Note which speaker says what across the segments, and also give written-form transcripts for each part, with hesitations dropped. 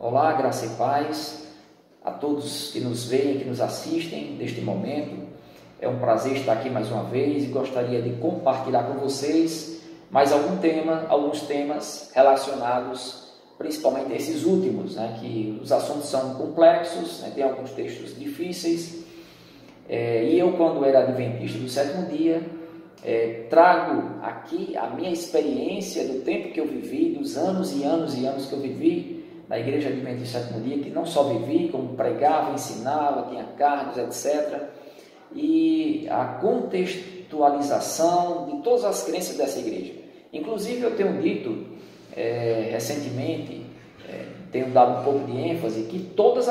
Speaker 1: Olá, graça e paz a todos que nos veem, que nos assistem neste momento. É um prazer estar aqui mais uma vez e gostaria de compartilhar com vocês mais alguns temas relacionados principalmente a esses últimos, que os assuntos são complexos, tem alguns textos difíceis. E eu, quando era adventista do sétimo dia, trago aqui a minha experiência do tempo que eu vivi, dos anos e anos e anos que eu vivi na Igreja Adventista do sétimo dia, que não só vivi, como pregava, ensinava, tinha cargos, etc. E a contextualização de todas as crenças dessa igreja. Inclusive, eu tenho dito recentemente, tenho dado um pouco de ênfase, que todas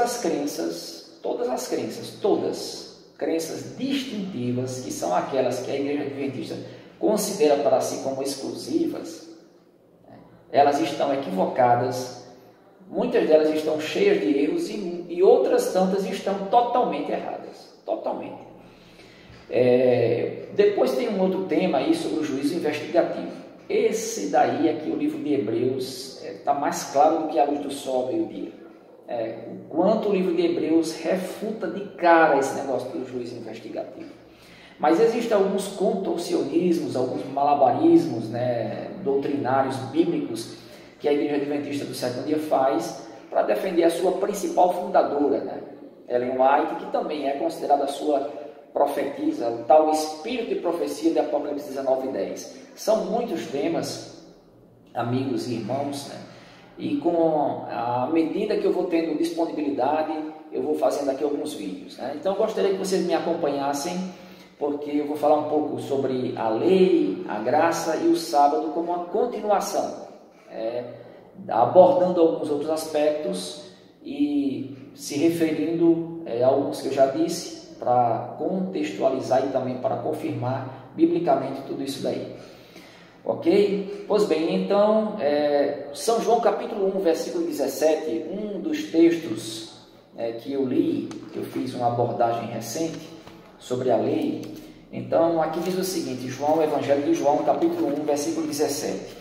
Speaker 1: crenças distintivas, que são aquelas que a Igreja Adventista considera para si como exclusivas, elas estão equivocadas, muitas delas estão cheias de erros e outras tantas estão totalmente erradas, totalmente. Depois tem um outro tema aí sobre o juízo investigativo. Esse daí é que o livro de Hebreus está mais claro do que a luz do sol ao meio-dia. O quanto o livro de Hebreus refuta de cara esse negócio do juízo investigativo. Mas existem alguns contorcionismos, alguns malabarismos, doutrinários bíblicos que a Igreja Adventista do sétimo dia faz para defender a sua principal fundadora, Ellen White, que também é considerada a sua profetisa, o tal espírito de profecia de Apocalipse 19:10. São muitos temas, amigos e irmãos, e com a medida que eu vou tendo disponibilidade, eu vou fazendo aqui alguns vídeos. Então, eu gostaria que vocês me acompanhassem, porque eu vou falar um pouco sobre a lei, a graça e o sábado como uma continuação, abordando alguns outros aspectos e se referindo a alguns que eu já disse, para contextualizar e também para confirmar biblicamente tudo isso daí. Ok? Pois bem, então, São João capítulo 1, versículo 17, um dos textos que eu li, que eu fiz uma abordagem recente sobre a lei. Então, aqui diz o seguinte, Evangelho de João, capítulo 1, versículo 17.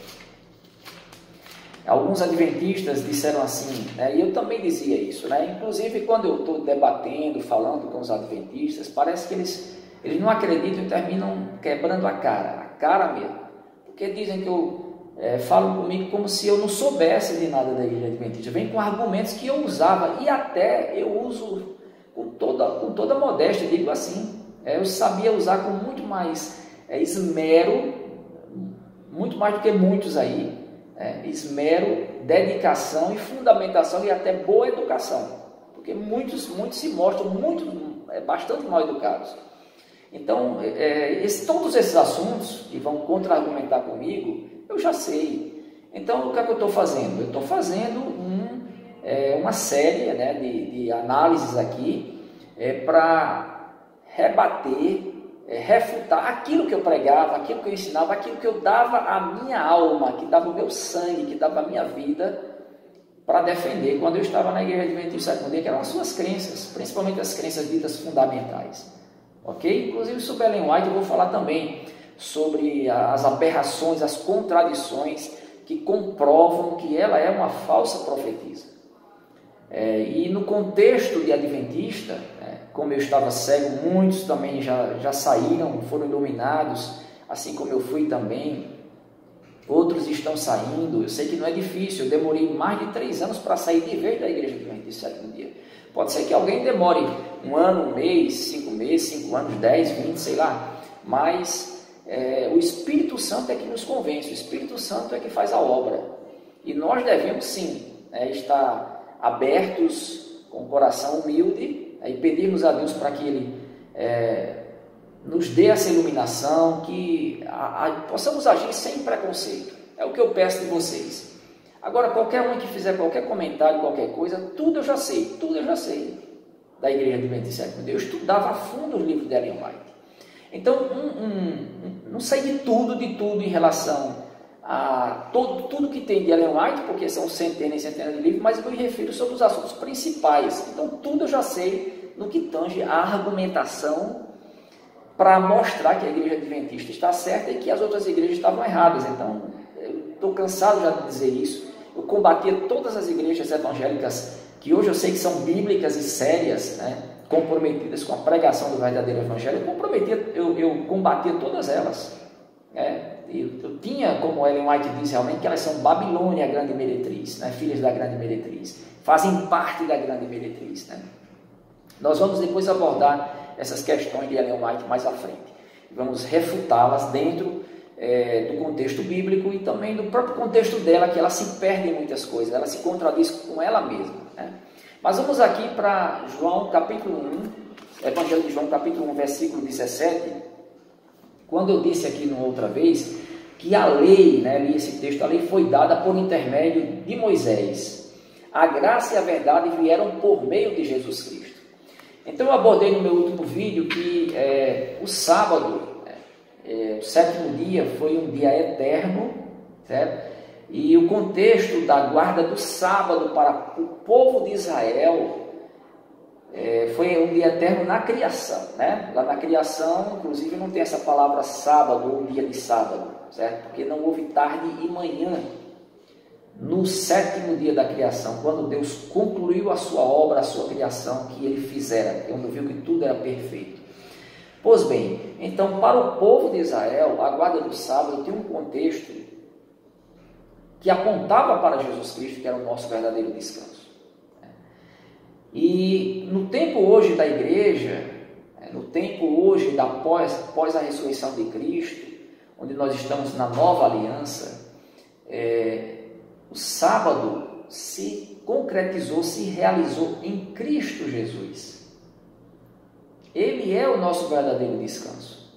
Speaker 1: Alguns adventistas disseram assim, e eu também dizia isso, inclusive quando eu estou debatendo, falando com os adventistas, parece que eles não acreditam e terminam quebrando a cara mesmo, porque dizem que falam comigo como se eu não soubesse de nada da Igreja Adventista, vem com argumentos que eu usava e até eu uso com toda modéstia, digo assim, eu sabia usar com muito mais esmero, muito mais do que muitos aí, esmero, dedicação e fundamentação e até boa educação, porque muitos se mostram bastante mal educados. Então, todos esses assuntos que vão contra-argumentar comigo, eu já sei. Então, o que é que eu estou fazendo? Eu estou fazendo uma série de análises aqui para rebater, refutar aquilo que eu pregava, aquilo que eu ensinava, aquilo que eu dava à minha alma, que dava o meu sangue, que dava a minha vida para defender quando eu estava na Igreja Adventista do sétimo dia, que eram as suas crenças, principalmente as crenças ditas fundamentais. Ok? Inclusive sobre Ellen White eu vou falar também sobre as aberrações, as contradições que comprovam que ela é uma falsa profetisa. E no contexto de adventista, como eu estava cego, muitos também já saíram, foram iluminados, assim como eu fui também. Outros estão saindo. Eu sei que não é difícil, eu demorei mais de 3 anos para sair de vez da Igreja Adventista do sétimo dia. Pode ser que alguém demore 1 ano, 1 mês, 5 meses, 5 anos, 10, 20, sei lá, mas o Espírito Santo é que nos convence, o Espírito Santo é que faz a obra. E nós devemos sim estar abertos, com o coração humilde, e pedirmos a Deus para que Ele nos dê essa iluminação, que possamos agir sem preconceito. É o que eu peço de vocês. Agora, qualquer um que fizer qualquer comentário, qualquer coisa, tudo eu já sei da Igreja Adventista do sétimo dia. Eu estudava a fundo os livros de Ellen White. Então, não sei de tudo em relação a tudo que tem de Ellen White, porque são centenas e centenas de livros, mas eu me refiro sobre os assuntos principais. Então, tudo eu já sei no que tange a argumentação para mostrar que a Igreja Adventista está certa e que as outras igrejas estavam erradas. Então, eu estou cansado já de dizer isso. eu combatia todas as igrejas evangélicas que hoje eu sei que são bíblicas e sérias, né, comprometidas com a pregação do verdadeiro evangelho. Eu combatia todas elas. Eu tinha, como Ellen White diz realmente, que elas são Babilônia, a grande meretriz, né, filhas da grande meretriz, fazem parte da grande meretriz, né. Nós vamos depois abordar essas questões de Ellen White mais à frente. Vamos refutá-las dentro do contexto bíblico e também do próprio contexto dela, que ela se perde em muitas coisas, ela se contradiz com ela mesma, né? Mas vamos aqui para João capítulo 1, Evangelho de João capítulo 1, versículo 17, quando eu disse aqui numa outra vez que a lei, né, li esse texto, a lei foi dada por intermédio de Moisés. A graça e a verdade vieram por meio de Jesus Cristo. Então eu abordei no meu último vídeo que o sábado, o sétimo dia, foi um dia eterno, certo? E o contexto da guarda do sábado para o povo de Israel foi um dia eterno na criação, né? Lá na criação, inclusive, não tem essa palavra sábado ou dia de sábado, certo? Porque não houve tarde e manhã no sétimo dia da criação, quando Deus concluiu a sua obra, a sua criação que ele fizera, quando viu que tudo era perfeito. Pois bem, então para o povo de Israel, a guarda do sábado tem um contexto que apontava para Jesus Cristo, que era o nosso verdadeiro descanso. E no tempo hoje da igreja, no tempo hoje da pós a ressurreição de Cristo, onde nós estamos na nova aliança, o sábado se concretizou, se realizou em Cristo Jesus. Ele é o nosso verdadeiro descanso.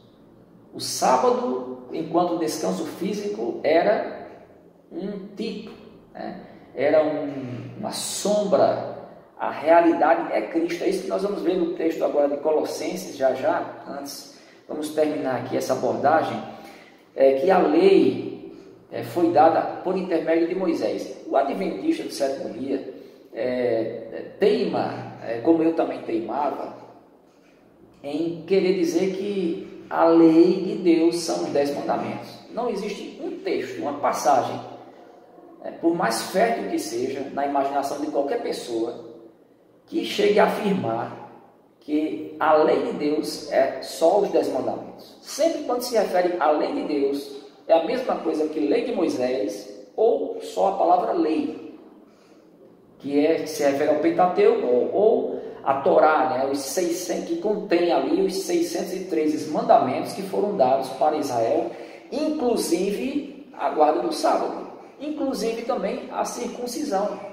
Speaker 1: O sábado, enquanto descanso físico, era um tipo, né? Era uma sombra. A realidade é Cristo. É isso que nós vamos ver no texto agora de Colossenses, já. Antes, vamos terminar aqui essa abordagem, que a lei foi dada por intermédio de Moisés. O adventista do sétimo dia teima, como eu também teimava, em querer dizer que a lei de Deus são os 10 mandamentos. Não existe um texto, uma passagem, por mais fértil que seja, na imaginação de qualquer pessoa, que chegue a afirmar que a lei de Deus é só os 10 mandamentos. Sempre quando se refere à lei de Deus, é a mesma coisa que lei de Moisés, ou só a palavra lei, que se refere ao Pentateuco, ou a Torá, né, os 600, que contém ali os 613 mandamentos que foram dados para Israel, inclusive a guarda do sábado, inclusive também a circuncisão.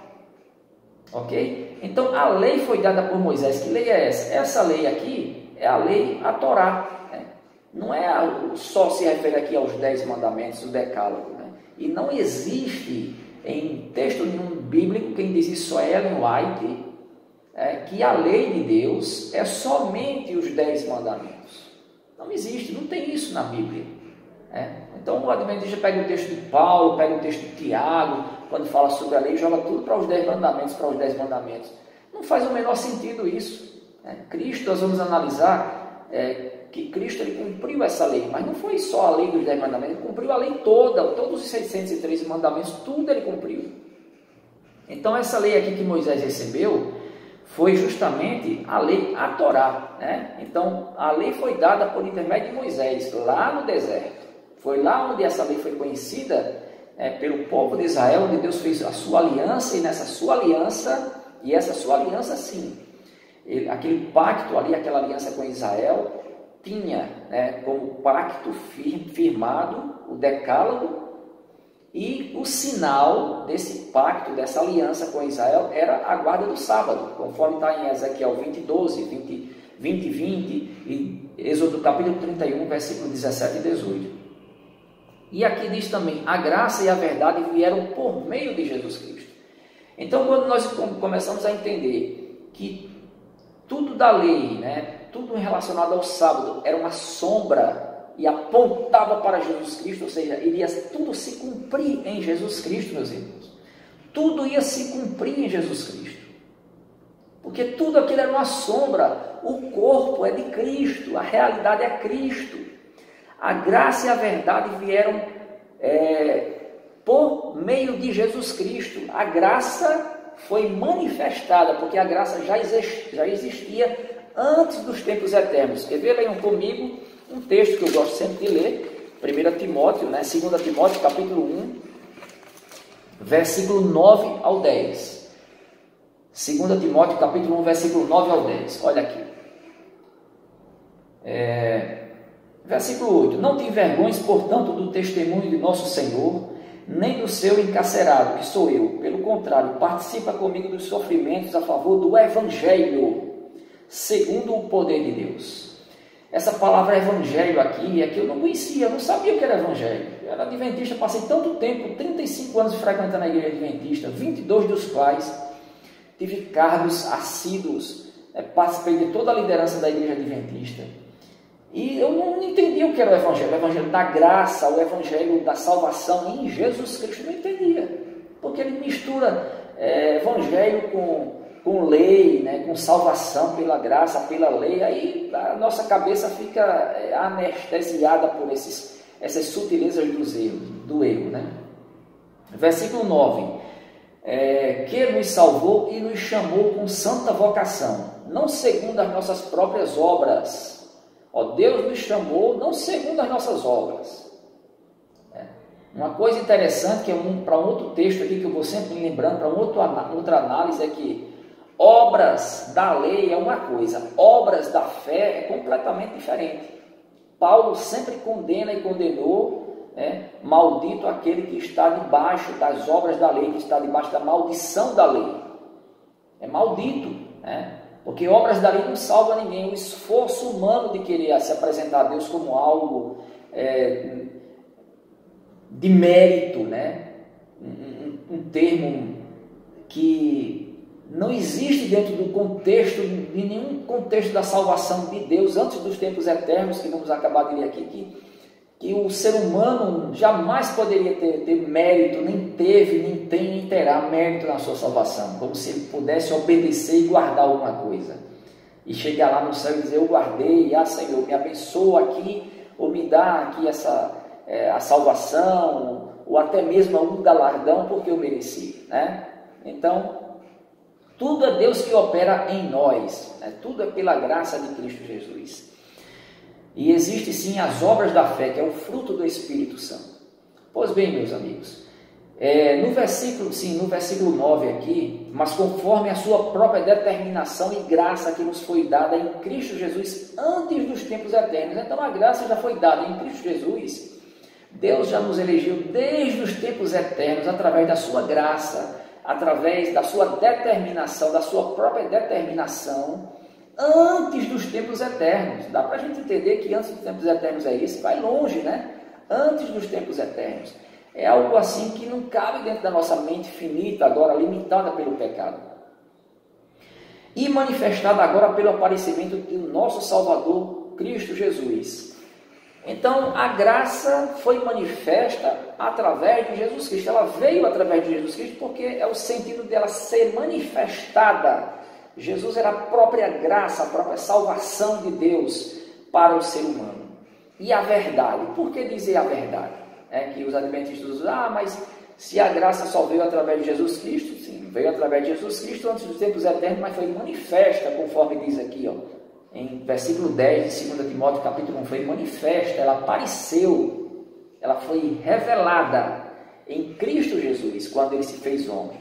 Speaker 1: Ok? Então a lei foi dada por Moisés. Que lei é essa? Essa lei aqui é a lei, a Torá, né? Não é só se refere aqui aos 10 mandamentos, o decálogo, né? E não existe em texto nenhum bíblico, quem diz isso é Ellen White, que a lei de Deus é somente os 10 mandamentos. Não existe, não tem isso na Bíblia. Então o adventista pega o texto de Paulo, pega o texto de Tiago, quando fala sobre a lei, joga tudo para os 10 mandamentos, para os 10 mandamentos. Não faz o menor sentido isso. Cristo, nós vamos analisar que Cristo ele cumpriu essa lei, mas não foi só a lei dos 10 mandamentos, ele cumpriu a lei toda, todos os 613 mandamentos, tudo ele cumpriu. Então essa lei aqui que Moisés recebeu foi justamente a lei, a Torá, né? Então a lei foi dada por intermédio de Moisés, lá no deserto. Foi lá onde essa lei foi conhecida pelo povo de Israel, onde Deus fez a sua aliança, e nessa sua aliança, e essa sua aliança sim, aquele pacto ali, aquela aliança com Israel, tinha como pacto firmado o decálogo, e o sinal desse pacto, dessa aliança com Israel, era a guarda do sábado, conforme está em Ezequiel 20, 12, 20, 20 e Êxodo capítulo 31, versículo 17 e 18. E aqui diz também, a graça e a verdade vieram por meio de Jesus Cristo. Então, quando nós começamos a entender que tudo da lei, tudo relacionado ao sábado, era uma sombra e apontava para Jesus Cristo, ou seja, iria tudo se cumprir em Jesus Cristo, meus irmãos. Tudo ia se cumprir em Jesus Cristo. Porque tudo aquilo era uma sombra. O corpo é de Cristo, a realidade é Cristo. A graça e a verdade vieram por meio de Jesus Cristo. A graça foi manifestada, porque a graça já existia antes dos tempos eternos. Quer ver? Leiam comigo um texto que eu gosto sempre de ler, 1 Timóteo, 2 Timóteo, capítulo 1, versículo 9 ao 10. 2 Timóteo, capítulo 1, versículo 9 ao 10. Olha aqui. Versículo 8. Não te envergonhes, portanto, do testemunho de nosso Senhor, nem do seu encarcerado, que sou eu. Pelo contrário, participa comigo dos sofrimentos a favor do Evangelho, segundo o poder de Deus. Essa palavra evangelho aqui é que eu não conhecia, eu não sabia o que era evangelho. Eu era adventista, passei tanto tempo, 35 anos frequentando a igreja adventista, 22 dos quais tive cargos assíduos, participei de toda a liderança da igreja adventista. E eu não entendia o que era o evangelho da graça, o evangelho da salvação em Jesus Cristo, não entendia. Porque ele mistura evangelho com lei, com salvação pela graça, pela lei, aí a nossa cabeça fica anestesiada por essas sutilezas do erro. Versículo 9, que nos salvou e nos chamou com santa vocação, não segundo as nossas próprias obras. Deus nos chamou não segundo as nossas obras. Uma coisa interessante, que para um outro texto aqui, que eu vou sempre me lembrando, para outra análise, é que obras da lei é uma coisa, obras da fé é completamente diferente. Paulo sempre condena e condenou, maldito aquele que está debaixo das obras da lei, que está debaixo da maldição da lei. É maldito, porque obras da lei não salvam ninguém. O esforço humano de querer se apresentar a Deus como algo de mérito, um termo que não existe dentro do contexto, de nenhum contexto da salvação de Deus, antes dos tempos eternos, que vamos acabar de ler aqui, que o ser humano jamais poderia ter mérito, nem teve, nem tem, nem terá mérito na sua salvação, como se ele pudesse obedecer e guardar alguma coisa, e chegar lá no céu e dizer: eu guardei, Senhor, me abençoa aqui, ou me dá aqui a salvação, ou até mesmo algum galardão, porque eu mereci, Então, tudo é Deus que opera em nós, tudo é pela graça de Cristo Jesus. E existe sim as obras da fé, que é o fruto do Espírito Santo. Pois bem, meus amigos, no versículo 9 aqui, mas conforme a sua própria determinação e graça que nos foi dada em Cristo Jesus antes dos tempos eternos. Então a graça já foi dada em Cristo Jesus. Deus já nos elegeu desde os tempos eternos, através da sua graça, através da sua determinação, da sua própria determinação, antes dos tempos eternos. Dá para a gente entender que antes dos tempos eternos é isso, vai longe, Antes dos tempos eternos. É algo assim que não cabe dentro da nossa mente finita, agora limitada pelo pecado. E manifestada agora pelo aparecimento do nosso Salvador, Cristo Jesus. Então, a graça foi manifesta através de Jesus Cristo. Ela veio através de Jesus Cristo porque é o sentido dela ser manifestada. Jesus era a própria graça, a própria salvação de Deus para o ser humano. E a verdade. Por que dizer a verdade? Que os adventistas dizem: mas se a graça só veio através de Jesus Cristo, sim, veio através de Jesus Cristo antes dos tempos eternos, mas foi manifesta, conforme diz aqui, em versículo 10 de 2 Timóteo capítulo 1, foi manifesta, ela apareceu, ela foi revelada em Cristo Jesus, quando ele se fez homem.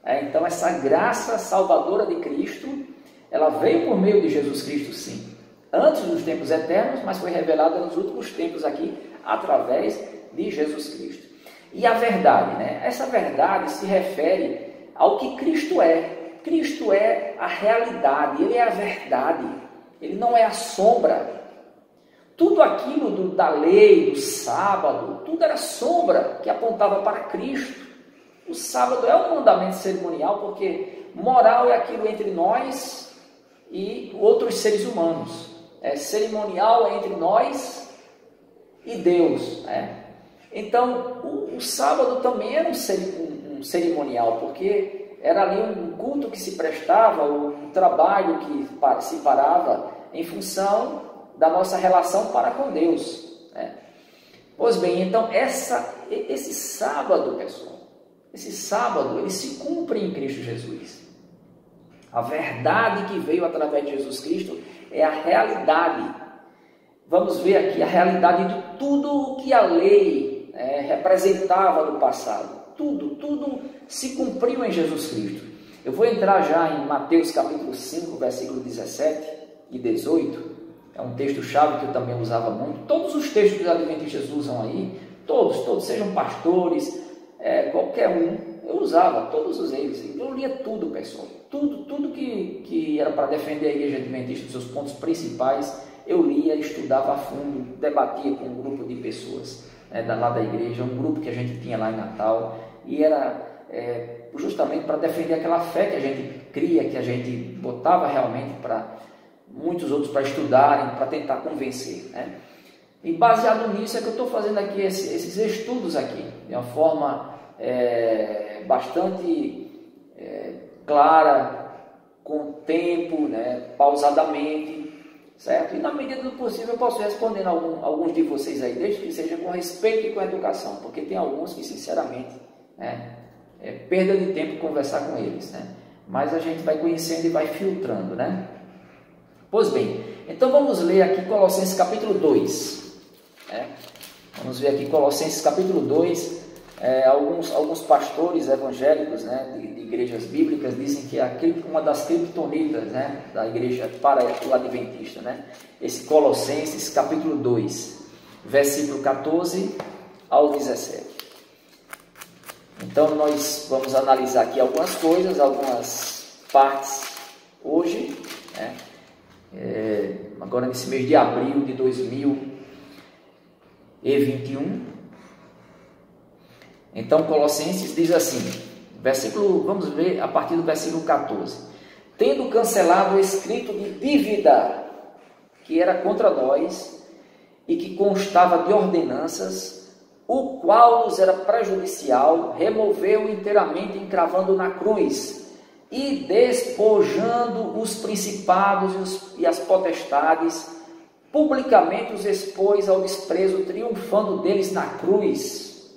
Speaker 1: Então essa graça salvadora de Cristo, ela veio por meio de Jesus Cristo, sim, antes dos tempos eternos, mas foi revelada nos últimos tempos aqui, através de Jesus Cristo. E a verdade, essa verdade se refere ao que Cristo é. Cristo é a realidade, Ele é a verdade, Ele não é a sombra. Tudo aquilo da lei, do sábado, tudo era sombra que apontava para Cristo. O sábado é um mandamento cerimonial, porque moral é aquilo entre nós e outros seres humanos. Cerimonial é entre nós e Deus. Então, o sábado também era um cerimonial, porque era ali um culto que se prestava, um trabalho que se parava em função da nossa relação para com Deus. Pois bem, então esse sábado, pessoal, esse sábado, ele se cumpre em Cristo Jesus. A verdade que veio através de Jesus Cristo é a realidade. Vamos ver aqui a realidade de tudo o que a lei representava no passado. Tudo se cumpriu em Jesus Cristo. Eu vou entrar já em Mateus capítulo 5, versículo 17 e 18. É um texto-chave que eu também usava muito. Todos os textos que os adventistas usam aí, todos, sejam pastores, qualquer um, eu usava, todos eles. Eu lia tudo, pessoal. Tudo que era para defender a igreja adventista dos seus pontos principais, eu lia, estudava a fundo, debatia com um grupo de pessoas lá da igreja, um grupo que a gente tinha lá em Natal, e era justamente para defender aquela fé que a gente cria, que a gente botava realmente para muitos outros para estudarem, para tentar convencer, né? E baseado nisso é que eu estou fazendo aqui esses estudos aqui, de uma forma bastante clara, com tempo, pausadamente, certo? E na medida do possível eu posso responder alguns de vocês aí, desde que seja com respeito e com educação, porque tem alguns que sinceramente é perda de tempo conversar com eles, né? Mas a gente vai conhecendo e vai filtrando, né? Pois bem, então vamos ler aqui Colossenses capítulo 2. Vamos ver aqui Colossenses capítulo 2. Alguns pastores evangélicos, de igrejas bíblicas, dizem que é uma das criptonitas, da igreja para o adventista, esse Colossenses capítulo 2, versículo 14 ao 17. Então nós vamos analisar aqui algumas coisas, algumas partes hoje, agora nesse mês de abril de 2021. Então Colossenses diz assim, vamos ver a partir do versículo 14. Tendo cancelado o escrito de dívida que era contra nós e que constava de ordenanças, o qual nos era prejudicial, removeu inteiramente encravando na cruz, e despojando os principados e as potestades, publicamente os expôs ao desprezo, triunfando deles na cruz.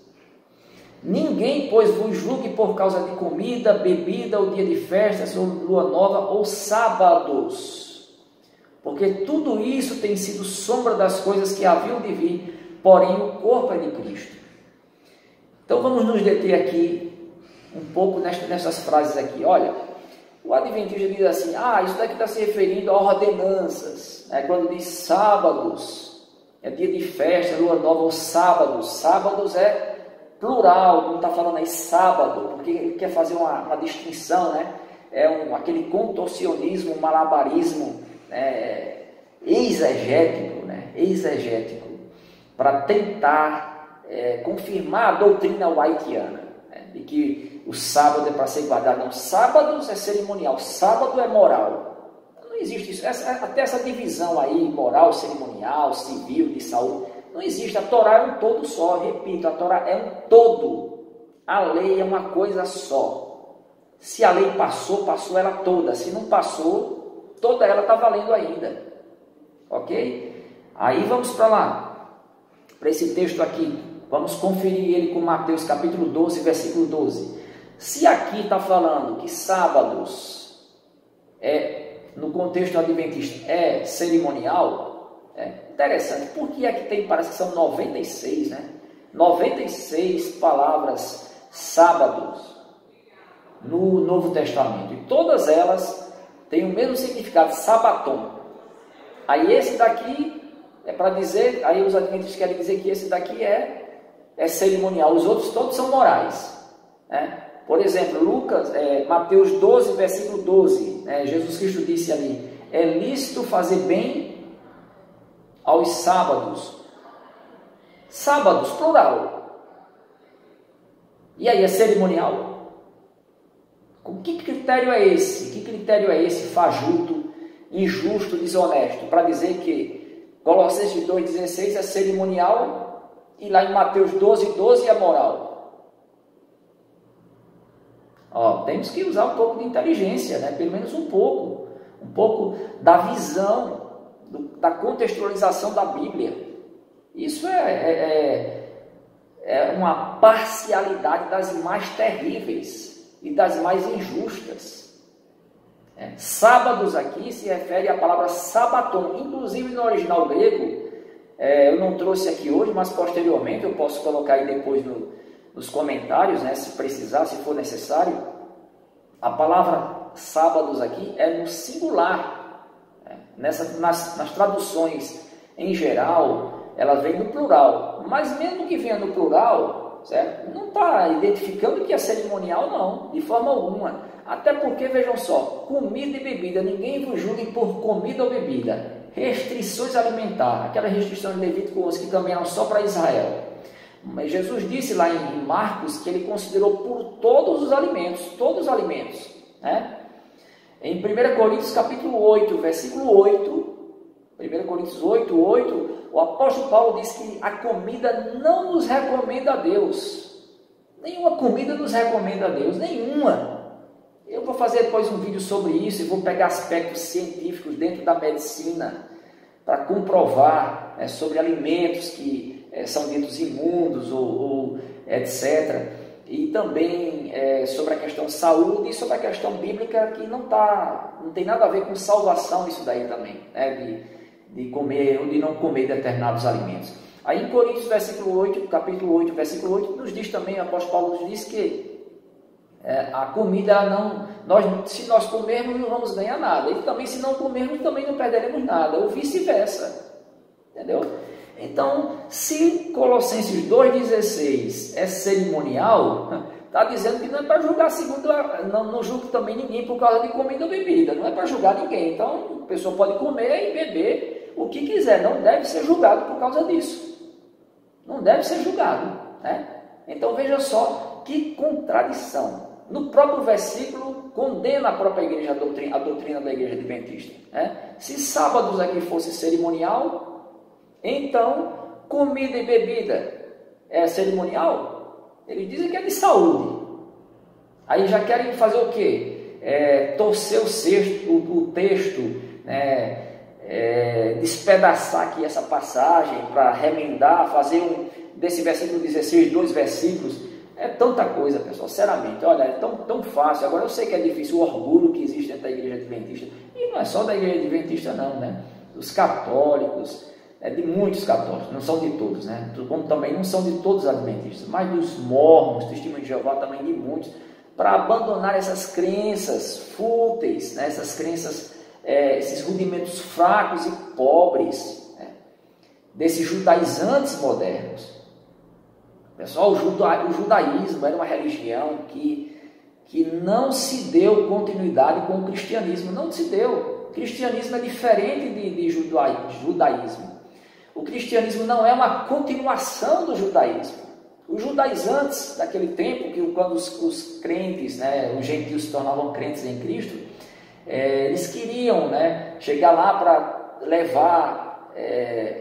Speaker 1: Ninguém, pois, vos julgue por causa de comida, bebida, ou dia de festas, ou lua nova, ou sábados, porque tudo isso tem sido sombra das coisas que haviam de vir, porém o corpo é de Cristo. Então vamos nos deter aqui um pouco nessas frases aqui. Olha, o adventista diz assim, isso daqui está se referindo a ordenanças, quando diz sábados, é dia de festa, lua nova ou sábados. Sábados é plural, não está falando aí sábado, porque ele quer fazer uma distinção, aquele contorcionismo, um malabarismo exegético, para tentar confirmar a doutrina whiteana, de que o sábado é para ser guardado. Não, sábados é cerimonial, sábado é moral. Não existe isso, até essa divisão aí, moral, cerimonial, civil, de saúde, não existe. A Torá é um todo só, repito, a Torá é um todo. A lei é uma coisa só. Se a lei passou ela toda. Se não passou, toda ela está valendo ainda. Ok? Aí vamos para lá, para esse texto aqui. Vamos conferir ele com Mateus capítulo 12, versículo 12. Se aqui está falando que sábados, no contexto adventista, é cerimonial, interessante. Por que aqui tem, parece que são 96, 96 palavras sábados no Novo Testamento. E todas elas têm o mesmo significado, sabaton. Aí esse daqui é para dizer, aí os adventistas querem dizer que esse daqui é cerimonial, os outros todos são morais. Por exemplo, Mateus 12, versículo 12, Jesus Cristo disse ali, é lícito fazer bem aos sábados. Sábados, plural. E aí, é cerimonial? Que critério é esse? Que critério é esse fajuto, injusto, desonesto, para dizer que Colossenses 2,16 é cerimonial e lá em Mateus 12,12 é moral? Temos que usar um pouco de inteligência, pelo menos um pouco da visão, da contextualização da Bíblia. Isso é uma parcialidade das mais terríveis e das mais injustas. Sábados aqui se refere à palavra sabaton, inclusive no original grego, eu não trouxe aqui hoje, mas posteriormente eu posso colocar aí depois nos comentários, né, se precisar, se for necessário. A palavra sábados aqui é no singular. Nas traduções em geral, ela vem no plural, mas mesmo que venha no plural, certo? Não está identificando que é cerimonial, não, de forma alguma. Até porque, vejam só, comida e bebida, ninguém vos julgue por comida ou bebida. Restrições alimentares, aquela restrição de Levítico 11 que também eram só para Israel. Mas Jesus disse lá em Marcos que ele considerou por todos os alimentos, né? Em 1 Coríntios capítulo 8, versículo 8, 1 Coríntios 8, 8, o apóstolo Paulo diz que a comida não nos recomenda a Deus. Nenhuma comida nos recomenda a Deus, nenhuma. Eu vou fazer depois um vídeo sobre isso e vou pegar aspectos científicos dentro da medicina para comprovar sobre alimentos que são ditos imundos ou etc. E também sobre a questão saúde e sobre a questão bíblica que não tem nada a ver com salvação isso daí também, né? De comer ou de não comer determinados alimentos. Aí em Coríntios, capítulo 8, versículo 8, nos diz também, o apóstolo Paulo nos diz que a comida se nós comermos não vamos ganhar nada, e também se não comermos também não perderemos nada, ou vice-versa, entendeu? Então, se Colossenses 2,16 é cerimonial, está dizendo que não é para julgar não julgue também ninguém por causa de comida ou bebida, não é para julgar ninguém. Então, a pessoa pode comer e beber o que quiser, não deve ser julgado por causa disso, não deve ser julgado, né? Então, veja só que contradição. No próprio versículo, condena a própria igreja, a doutrina da igreja adventista, né? Se sábados aqui fosse cerimonial, então comida e bebida é cerimonial? Eles dizem que é de saúde. Aí já querem fazer o quê? Torcer o texto, né? Despedaçar aqui essa passagem para remendar, fazer desse versículo 16, 2 versículos. É tanta coisa, pessoal, sinceramente, olha, é tão fácil. Agora eu sei que é difícil o orgulho que existe dentro da igreja adventista, e não é só da igreja adventista não, né? Dos católicos, de muitos católicos, não são de todos, né? Como também não são de todos os adventistas, mas dos mormons, testemunhos de Jeová também de muitos, para abandonar essas crenças fúteis, né? Essas crenças, esses rudimentos fracos e pobres, né? Desses judaizantes modernos. Pessoal, o judaísmo era uma religião que não se deu continuidade com o cristianismo, não se deu. O cristianismo é diferente de judaísmo. O cristianismo não é uma continuação do judaísmo. Os judaizantes daquele tempo, quando os crentes, né, os gentios se tornavam crentes em Cristo, eles queriam, né, chegar lá para levar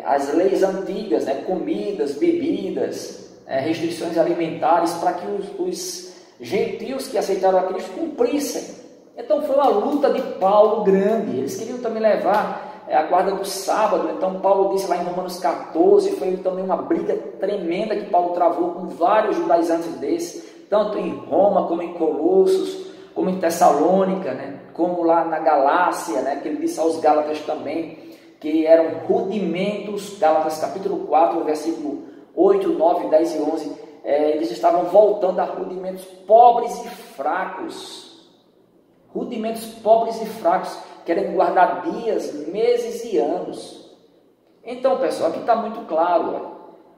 Speaker 1: as leis antigas, né, comidas, bebidas, restrições alimentares, para que os gentios que aceitaram a Cristo cumprissem. Então foi uma luta de Paulo grande. Eles queriam também levar a guarda do sábado. Então Paulo disse lá em Romanos 14, foi também uma briga tremenda que Paulo travou com vários judaizantes desses, tanto em Roma como em Colossos, como em Tessalônica, né? Como lá na Galácia, né? Que ele disse aos Gálatas também, que eram rudimentos. Gálatas capítulo 4, versículo 8, 9, 10 e 11, eles estavam voltando a rudimentos pobres e fracos. Rudimentos pobres e fracos, querendo guardar dias, meses e anos. Então, pessoal, aqui está muito claro,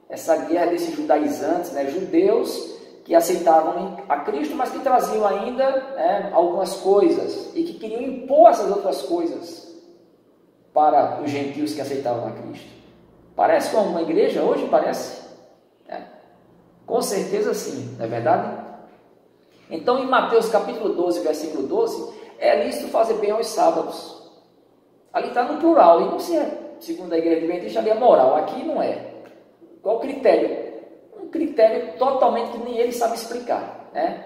Speaker 1: essa guerra desses judaizantes, né, judeus que aceitavam a Cristo, mas que traziam ainda algumas coisas e que queriam impor essas outras coisas para os gentios que aceitavam a Cristo. Parece com uma igreja hoje? Parece? Com certeza sim, não é verdade? Então, em Mateus capítulo 12, versículo 12, é lícito fazer bem aos sábados. Ali está no plural, e não se segundo a igreja adventista, ali é moral, aqui não é. Qual o critério? Um critério totalmente que nem ele sabe explicar, né?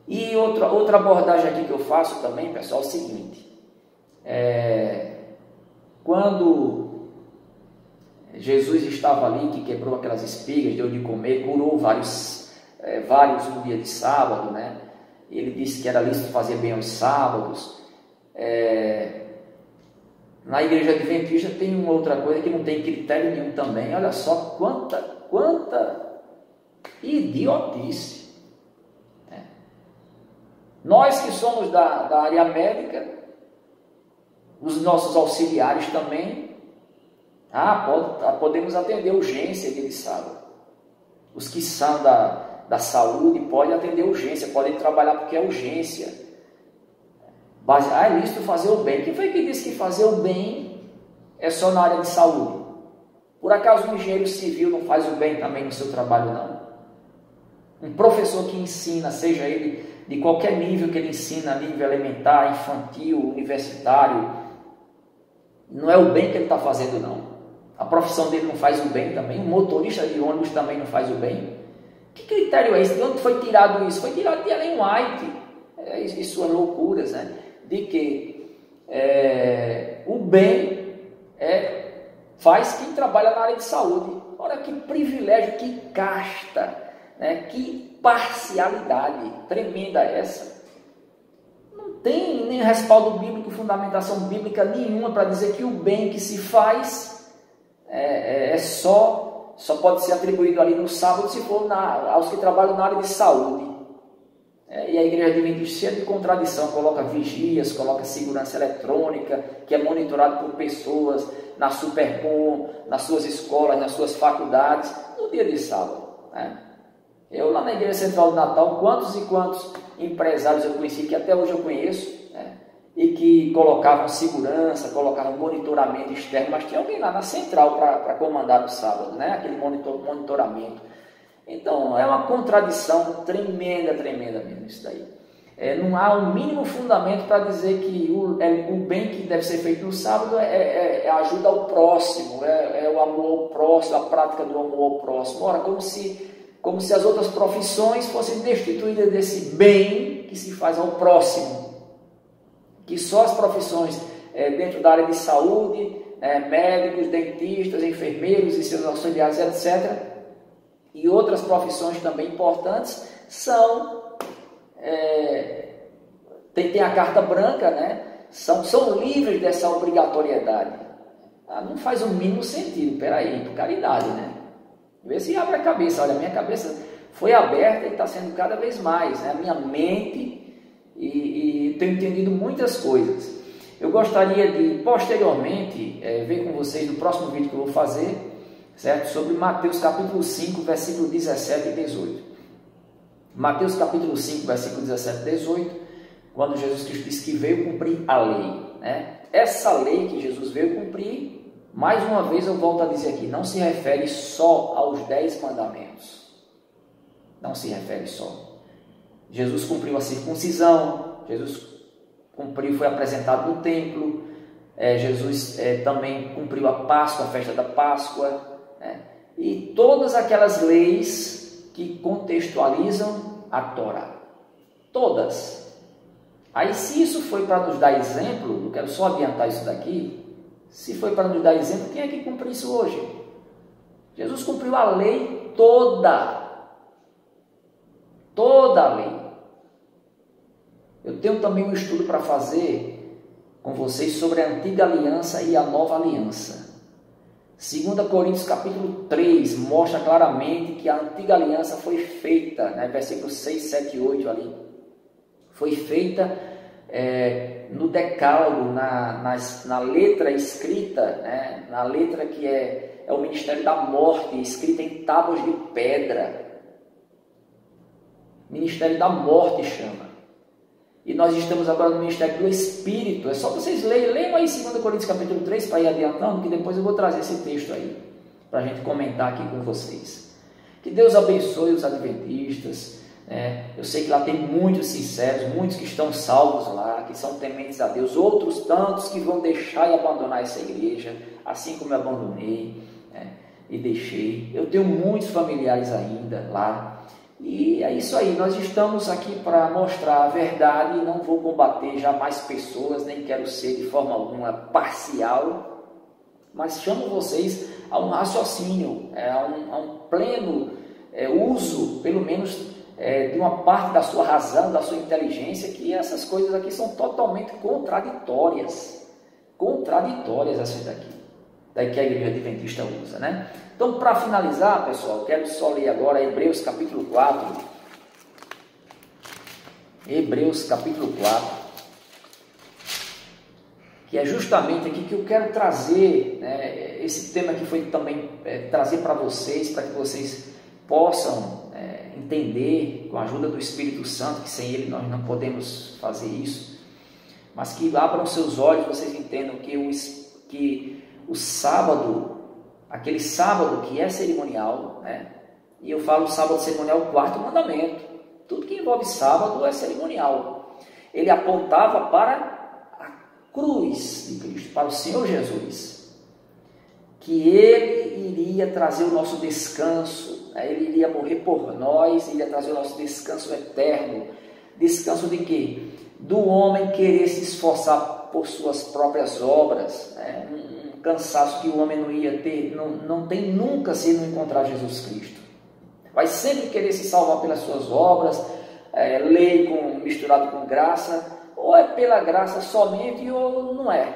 Speaker 1: E outra abordagem aqui que eu faço também, pessoal, é o seguinte: quando Jesus estava ali, que quebrou aquelas espigas, deu de comer, curou vários no dia de sábado, né? Ele disse que era lícito fazer bem aos sábados. Na igreja adventista tem uma outra coisa que não tem critério nenhum também. Olha só quanta idiotice. Nós que somos da área médica, os nossos auxiliares também, podemos atender urgência dia de sábado. Os que são da saúde podem atender urgência, podem trabalhar porque é urgência. É lícito fazer o bem. Quem foi que disse que fazer o bem é só na área de saúde? Por acaso um engenheiro civil não faz o bem também no seu trabalho, não? Um professor que ensina, seja ele de qualquer nível que ele ensina, nível elementar, infantil, universitário, não é o bem que ele está fazendo, não. A profissão dele não faz o bem também. Um motorista de ônibus também não faz o bem. Que critério é esse? De onde foi tirado isso? Foi tirado de Ellen White e suas loucuras, né? De que o bem faz quem trabalha na área de saúde. Olha que privilégio, que casta, né? Que parcialidade tremenda essa. Não tem nem respaldo bíblico, fundamentação bíblica nenhuma para dizer que o bem que se faz só pode ser atribuído ali no sábado se for aos que trabalham na área de saúde. E a igreja adventista cheia de contradição, coloca vigias, coloca segurança eletrônica, que é monitorado por pessoas na Supercom, nas suas escolas, nas suas faculdades, no dia de sábado. Eu lá na Igreja Central de Natal, quantos e quantos empresários eu conheci, que até hoje eu conheço, e que colocavam segurança, colocavam monitoramento externo, mas tinha alguém lá na central para comandar no sábado, aquele monitoramento. Então, é uma contradição tremenda mesmo isso daí. Não há o mínimo fundamento para dizer que o bem que deve ser feito no sábado é a ajuda ao próximo, é o amor ao próximo, a prática do amor ao próximo. Ora, como se as outras profissões fossem destituídas desse bem que se faz ao próximo. Que só as profissões dentro da área de saúde, médicos, dentistas, enfermeiros e seus auxiliares, etc., e outras profissões também importantes tem a carta branca, são livres dessa obrigatoriedade. Não faz o mínimo sentido. Peraí, por caridade, Vê se abre a cabeça. Olha, a minha cabeça foi aberta e está sendo cada vez mais, a minha mente, e tenho entendido muitas coisas. Eu gostaria de posteriormente ver com vocês no próximo vídeo que eu vou fazer, certo? Sobre Mateus capítulo 5, versículo 17 e 18. Mateus capítulo 5, versículo 17 e 18, quando Jesus Cristo disse que veio cumprir a lei. Essa lei que Jesus veio cumprir, mais uma vez eu volto a dizer aqui, não se refere só aos 10 mandamentos. Não se refere só. Jesus cumpriu a circuncisão, Jesus cumpriu, foi apresentado no templo, Jesus também cumpriu a Páscoa, a festa da Páscoa, e todas aquelas leis que contextualizam a Torá. Todas. Aí, se isso foi para nos dar exemplo, eu quero só adiantar isso daqui, se foi para nos dar exemplo, quem é que cumpriu isso hoje? Jesus cumpriu a lei toda. Toda a lei. Eu tenho também um estudo para fazer com vocês sobre a antiga aliança e a nova aliança. 2 Coríntios capítulo 3 mostra claramente que a antiga aliança foi feita, versículos 6, 7 e 8 ali, foi feita no decálogo, na letra escrita, na letra que é o ministério da morte, escrita em tábuas de pedra. Ministério da morte chama. E nós estamos agora no ministério do Espírito. É só vocês leiam aí 2 Coríntios capítulo 3 para ir adiantando, que depois eu vou trazer esse texto aí para a gente comentar aqui com vocês. Que Deus abençoe os adventistas. Eu sei que lá tem muitos sinceros, muitos que estão salvos lá, que são tementes a Deus, outros tantos que vão deixar e abandonar essa igreja, assim como eu abandonei e deixei. Eu tenho muitos familiares ainda lá. E é isso aí, nós estamos aqui para mostrar a verdade e não vou combater jamais pessoas, nem quero ser de forma alguma parcial, mas chamo vocês a um raciocínio, a um pleno uso, pelo menos, de uma parte da sua razão, da sua inteligência, que essas coisas aqui são totalmente contraditórias. Contraditórias essas daqui, daí que a Igreja Adventista usa, né? Então, para finalizar, pessoal, quero só ler agora Hebreus capítulo 4. Hebreus capítulo 4. Que é justamente aqui que eu quero trazer, né, esse tema que foi também trazer para vocês, para que vocês possam entender, com a ajuda do Espírito Santo, que sem ele nós não podemos fazer isso, mas que abram seus olhos, vocês entendam que o sábado, aquele sábado que é cerimonial, né, e eu falo sábado cerimonial, o quarto mandamento, tudo que envolve sábado é cerimonial, ele apontava para cruz de Cristo, para o Senhor Jesus, que Ele iria trazer o nosso descanso, né? Ele iria morrer por nós, iria trazer o nosso descanso eterno. Descanso de quê? Do homem querer se esforçar por suas próprias obras, né? Um cansaço que o homem não ia ter, não tem nunca se não encontrar Jesus Cristo. Vai sempre querer se salvar pelas suas obras, lei misturado com graça. Ou é pela graça somente, ou não é.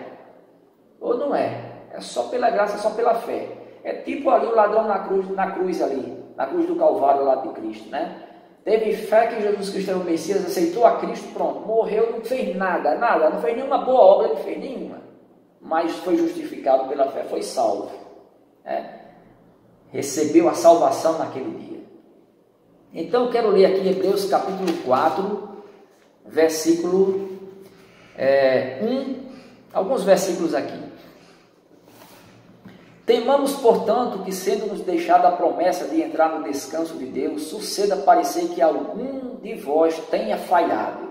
Speaker 1: Ou não é. É só pela graça, só pela fé. É tipo ali o ladrão na cruz ali, na cruz do Calvário ao lado de Cristo, né? Teve fé que Jesus Cristo era o Messias, aceitou a Cristo, pronto, morreu, não fez nada, não fez nenhuma boa obra, não fez nenhuma. Mas foi justificado pela fé, foi salvo. Recebeu a salvação naquele dia. Então eu quero ler aqui Hebreus capítulo 4, versículo 1, alguns versículos aqui. Temamos, portanto, que sendo-nos deixada a promessa de entrar no descanso de Deus, suceda parecer que algum de vós tenha falhado.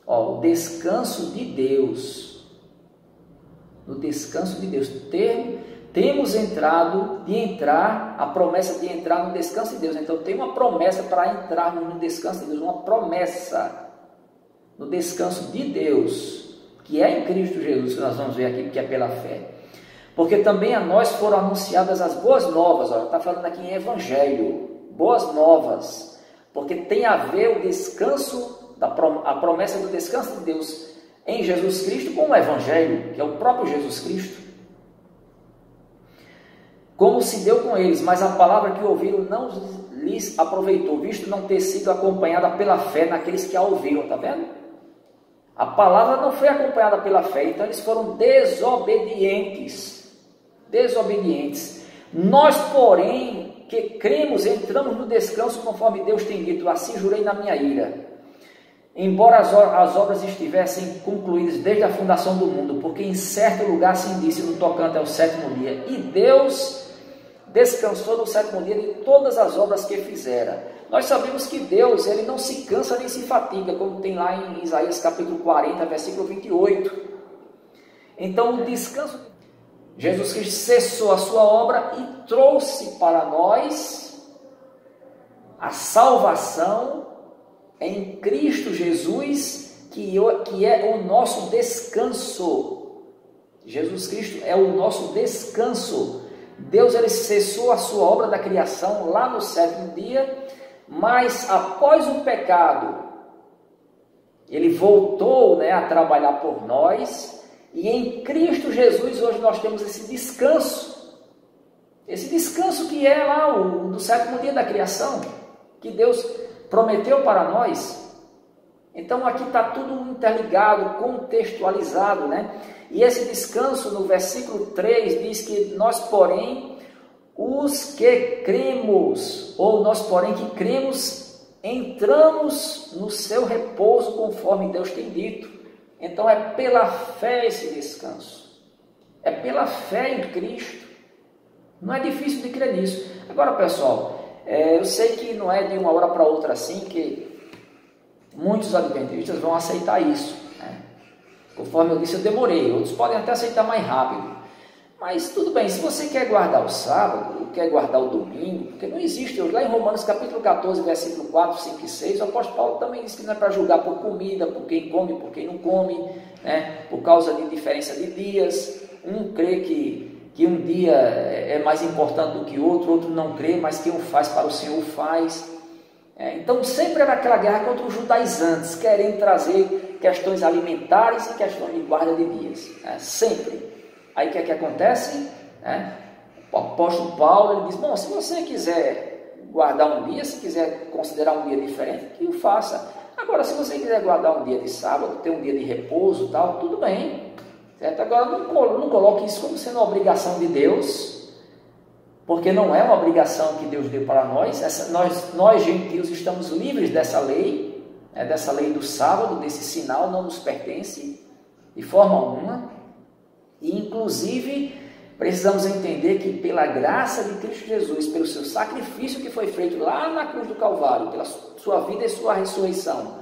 Speaker 1: O descanso de Deus. No descanso de Deus. Temos a promessa de entrar no descanso de Deus. Então tem uma promessa para entrarmos no descanso de Deus, uma promessa no descanso de Deus, que é em Cristo Jesus, que nós vamos ver aqui, que é pela fé. Porque também a nós foram anunciadas as boas novas, está falando aqui em Evangelho, boas novas, porque tem a ver o descanso, a promessa do descanso de Deus em Jesus Cristo com o Evangelho, que é o próprio Jesus Cristo. Como se deu com eles, mas a palavra que ouviram não lhes aproveitou, visto não ter sido acompanhada pela fé naqueles que a ouviram, está vendo? A palavra não foi acompanhada pela fé, então eles foram desobedientes. Nós, porém, que cremos, entramos no descanso conforme Deus tem dito, assim jurei na minha ira. Embora as obras estivessem concluídas desde a fundação do mundo, porque em certo lugar assim disse no tocante ao sétimo dia, e Deus descansou no sétimo dia de todas as obras que fizera. Nós sabemos que Deus, ele não se cansa nem se fatiga, como tem lá em Isaías capítulo 40, versículo 28. Então, o descanso, Jesus Cristo cessou a sua obra e trouxe para nós a salvação em Cristo Jesus, que é o nosso descanso. Jesus Cristo é o nosso descanso. Deus, ele cessou a sua obra da criação lá no sétimo dia, mas após o pecado, ele voltou, a trabalhar por nós, e em Cristo Jesus hoje nós temos esse descanso que é lá do sétimo dia da criação, que Deus prometeu para nós. Então aqui está tudo interligado, contextualizado, E esse descanso no versículo 3 diz que nós, porém, os que cremos, ou nós, porém, que cremos, entramos no seu repouso conforme Deus tem dito. Então é pela fé esse descanso. É pela fé em Cristo. Não é difícil de crer nisso. Agora, pessoal, eu sei que não é de uma hora para outra assim que muitos adventistas vão aceitar isso. Conforme eu disse, eu demorei. Outros podem até aceitar mais rápido. Mas tudo bem, se você quer guardar o sábado, quer guardar o domingo, porque não existe hoje. Lá em Romanos capítulo 14, versículo 4, 5 e 6, o apóstolo Paulo também diz que não é para julgar por comida, por quem come, por quem não come, por causa de diferença de dias. Um crê que que um dia é mais importante do que outro não crê, mas quem o faz para o Senhor o faz. Então sempre era aquela guerra contra os judaizantes, querendo trazer questões alimentares e questões de guarda de dias, sempre. Aí o que é que acontece? O apóstolo Paulo ele diz, bom, se você quiser guardar um dia, se quiser considerar um dia diferente, que o faça. Agora, se você quiser guardar um dia de sábado, ter um dia de repouso, tal, tudo bem. Certo? Agora, não coloque isso como sendo uma obrigação de Deus, porque não é uma obrigação que Deus deu para nós. Nós gentios estamos livres dessa lei, dessa lei do sábado, desse sinal, não nos pertence de forma alguma. E, inclusive, precisamos entender que pela graça de Cristo Jesus, pelo seu sacrifício que foi feito lá na cruz do Calvário, pela sua vida e sua ressurreição,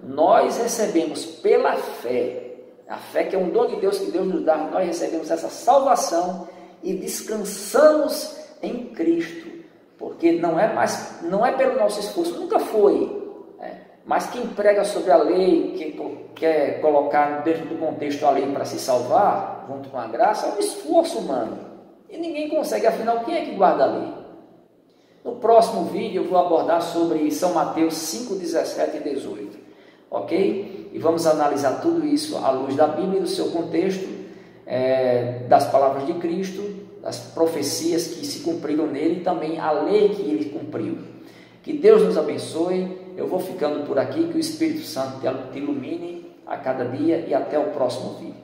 Speaker 1: nós recebemos pela fé, a fé que é um dom de Deus que Deus nos dá, nós recebemos essa salvação e descansamos em Cristo, porque não é pelo nosso esforço, nunca foi, mas quem prega sobre a lei, quem quer colocar dentro do contexto a lei para se salvar, junto com a graça, é um esforço humano. E ninguém consegue, afinal, quem é que guarda a lei? No próximo vídeo eu vou abordar sobre São Mateus 5, 17 e 18. Ok? E vamos analisar tudo isso à luz da Bíblia e do seu contexto, das palavras de Cristo, das profecias que se cumpriram nele e também a lei que ele cumpriu. Que Deus nos abençoe. Eu vou ficando por aqui, que o Espírito Santo te ilumine a cada dia e até o próximo vídeo.